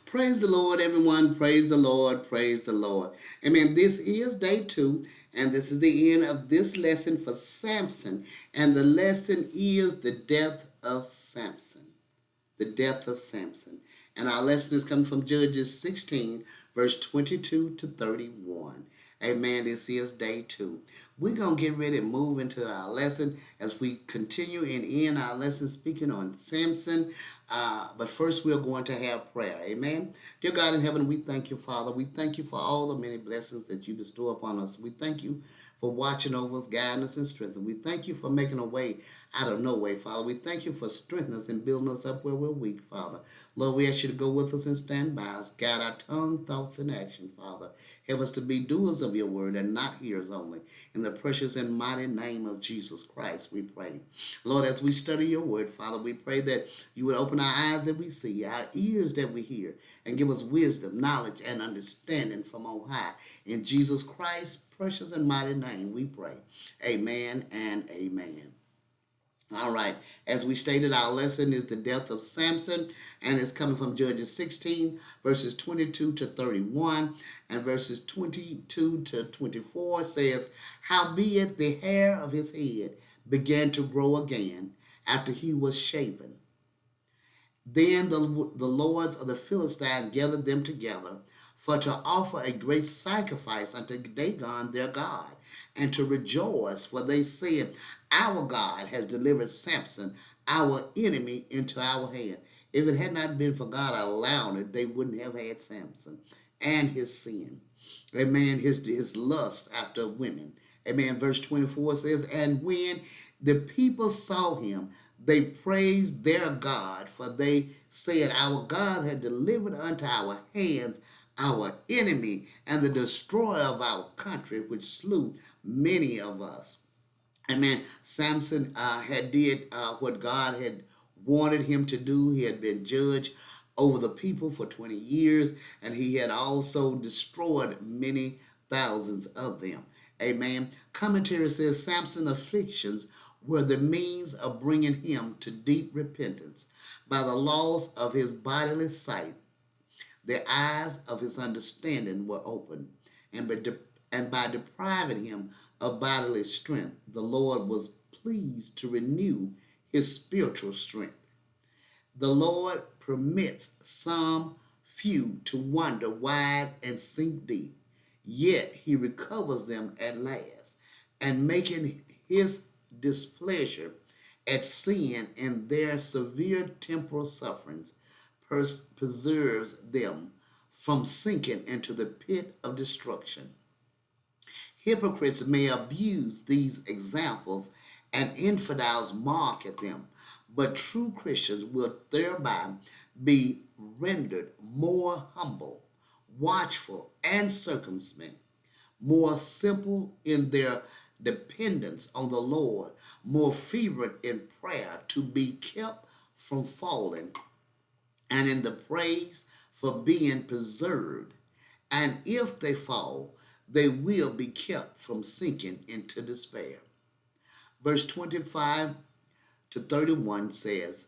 Praise the Lord, everyone. Praise the Lord. Praise the Lord. Amen. This is day 2, and this is the end of this lesson for Samson. And the lesson is the death of Samson. The death of Samson. And our lesson is coming from Judges 16, verse 22 to 31. Amen. This is day 2. We're going to get ready and move into our lesson as we continue and end our lesson speaking on Samson. But first, we're going to have prayer. Amen. Dear God in heaven, we thank you, Father. We thank you for all the many blessings that you bestow upon us. We thank you for watching over us, guiding us, and strengthening. We thank you for making a way out of no way, Father. We thank you for strengthening us and building us up where we're weak, Father. Lord, we ask you to go with us and stand by us. Guide our tongue, thoughts, and action, Father. Help us to be doers of your word and not hearers only. In the precious and mighty name of Jesus Christ, we pray. Lord, as we study your word, Father, we pray that you would open our eyes that we see, our ears that we hear, and give us wisdom, knowledge, and understanding from on high. In Jesus Christ's precious and mighty name, we pray. Amen and amen. All right, as we stated, our lesson is the death of Samson, and it's coming from Judges 16, verses 22 to 31, and verses 22 to 24 says, Howbeit the hair of his head began to grow again after he was shaven. Then the lords of the Philistines gathered them together for to offer a great sacrifice unto Dagon their God, and to rejoice, for they said, Our God has delivered Samson, our enemy, into our hand. If it had not been for God allowing it, they wouldn't have had Samson and his sin. Amen. His lust after women. Amen. Verse 24 says, And when the people saw him, they praised their God, for they said, Our God had delivered unto our hands our enemy and the destroyer of our country, which slew many of us. Amen. Samson had did what God had wanted him to do. He had been judge over the people for 20 years, and he had also destroyed many thousands of them. Amen. Commentary says Samson's afflictions were the means of bringing him to deep repentance by the loss of his bodily sight. The eyes of his understanding were opened, and by depriving him of bodily strength, the Lord was pleased to renew his spiritual strength. The Lord permits some few to wander wide and sink deep, yet he recovers them at last, and making his displeasure at sin and their severe temporal sufferings preserves them from sinking into the pit of destruction. Hypocrites may abuse these examples and infidels mock at them, but true Christians will thereby be rendered more humble, watchful, and circumspect, more simple in their dependence on the Lord, more fervent in prayer to be kept from falling, and in the praise for being preserved. And if they fall, they will be kept from sinking into despair. Verse 25 to 31 says,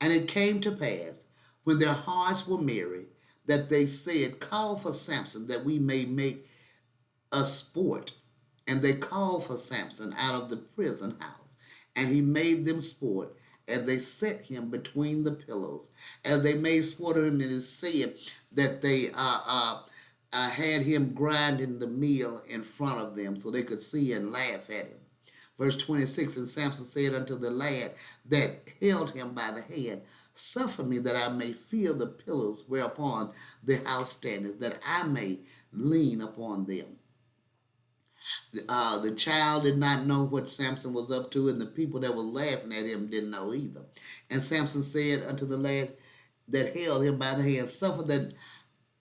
And it came to pass, when their hearts were merry, that they said, Call for Samson, that we may make a sport. And they called for Samson out of the prison house, and he made them sport, and they set him between the pillows. As they made sport of him, it is said that they had him grinding the meal in front of them so they could see and laugh at him. Verse 26, And Samson said unto the lad that held him by the hand, Suffer me that I may feel the pillows whereupon the house standeth, that I may lean upon them. The child did not know what Samson was up to, and the people that were laughing at him didn't know either. And Samson said unto the lad that held him by the hand, Suffer that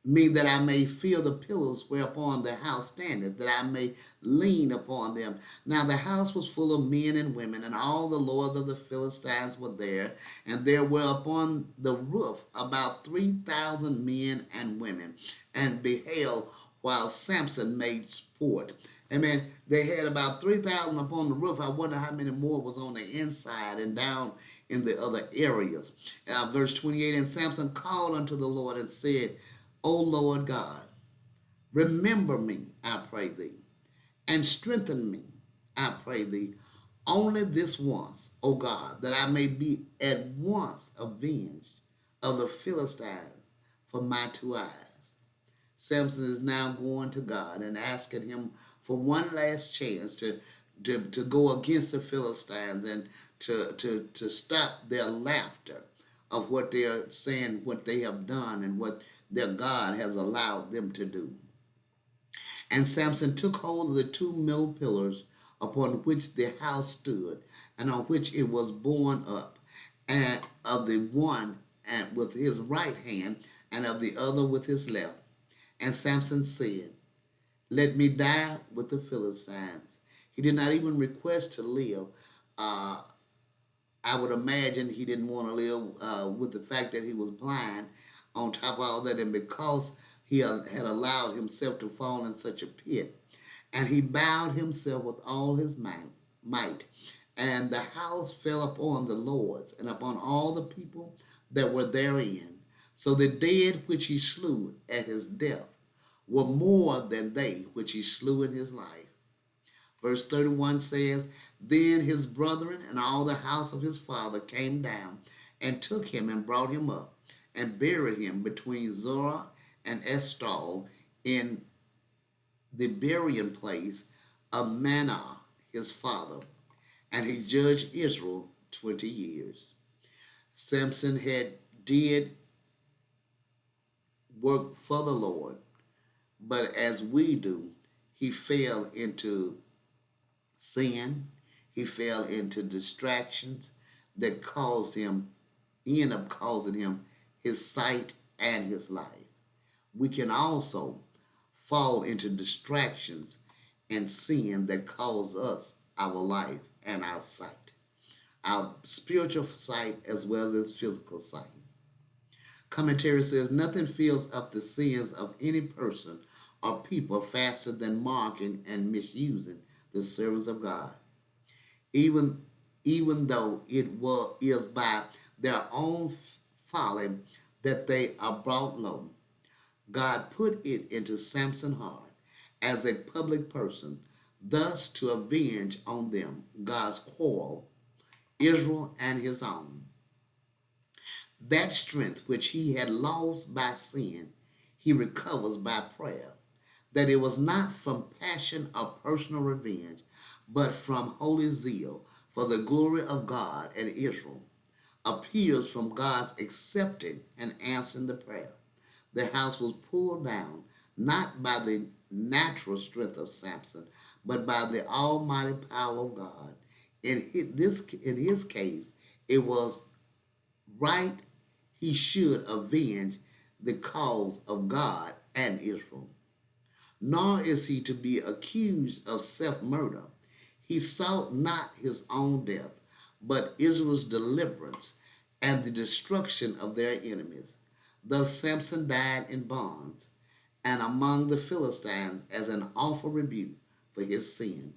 me that I may feel the pillars whereupon the house standeth, that I may lean upon them. Now the house was full of men and women, and all the lords of the Philistines were there, and there were upon the roof about 3,000 men and women, and beheld while Samson made sport. Amen. They had about 3,000 upon the roof. I wonder how many more was on the inside and down in the other areas. Verse 28, and Samson called unto the Lord and said, O Lord God, remember me, I pray thee, and strengthen me, I pray thee, only this once, O God, that I may be at once avenged of the Philistines for my two eyes. Samson is now going to God and asking him for one last chance to go against the Philistines and to stop their laughter of what they are saying, what they have done, and what their God has allowed them to do. And Samson took hold of the two middle pillars upon which the house stood, and on which it was borne up, and of the one and with his right hand, and of the other with his left. And Samson said, Let me die with the Philistines. He did not even request to live. Uh, I would imagine he didn't want to live with the fact that he was blind on top of all that, and because he had allowed himself to fall in such a pit. And he bowed himself with all his might. And the house fell upon the lords and upon all the people that were therein. So the dead which he slew at his death were more than they which he slew in his life. Verse 31 says, Then his brethren and all the house of his father came down and took him and brought him up and buried him between Zorah and Eshtaol in the burying place of Manoah his father. And he judged Israel 20 years. Samson had did work for the Lord, but as we do, he fell into sin. He fell into distractions that end up causing him his sight and his life. We can also fall into distractions and sin that cause us our life and our sight, our spiritual sight as well as physical sight. Commentary says nothing fills up the sins of any person or people faster than marking and misusing the servants of God, even even though is by their own folly that they are brought low. God put it into Samson's heart as a public person, thus to avenge on them God's quarrel, Israel and his own. That strength which he had lost by sin, he recovers by prayer. That it was not from passion or personal revenge, but from holy zeal for the glory of God and Israel, appears from God's accepting and answering the prayer. The house was pulled down not by the natural strength of Samson, but by the almighty power of God. In his case, it was right he should avenge the cause of God and Israel. Nor is he to be accused of self-murder. He sought not his own death, but Israel's deliverance and the destruction of their enemies. Thus Samson died in bonds and among the Philistines as an awful rebuke for his sin.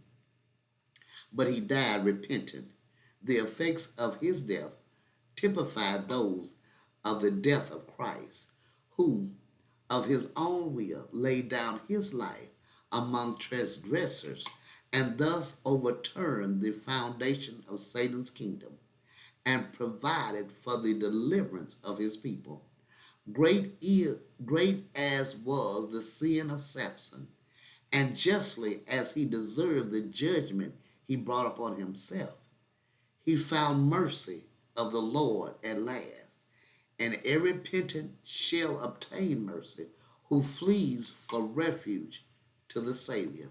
But he died repentant. The effects of his death typified those of the death of Christ, who of his own will laid down his life among transgressors and thus overturned the foundation of Satan's kingdom and provided for the deliverance of his people. Great as was the sin of Samson, and justly as he deserved the judgment he brought upon himself, he found mercy of the Lord at last, and every repentant shall obtain mercy who flees for refuge to the Savior,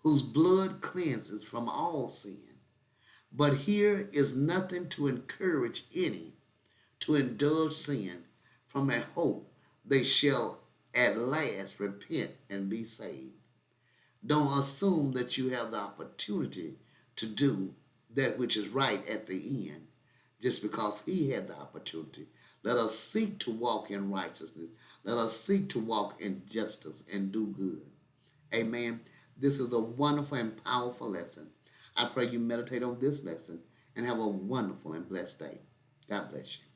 whose blood cleanses from all sin. But here is nothing to encourage any to indulge sin from a hope they shall at last repent and be saved. Don't assume that you have the opportunity to do that which is right at the end just because he had the opportunity. Let us seek to walk in righteousness. Let us seek to walk in justice and do good. Amen. This is a wonderful and powerful lesson. I pray you meditate on this lesson and have a wonderful and blessed day. God bless you.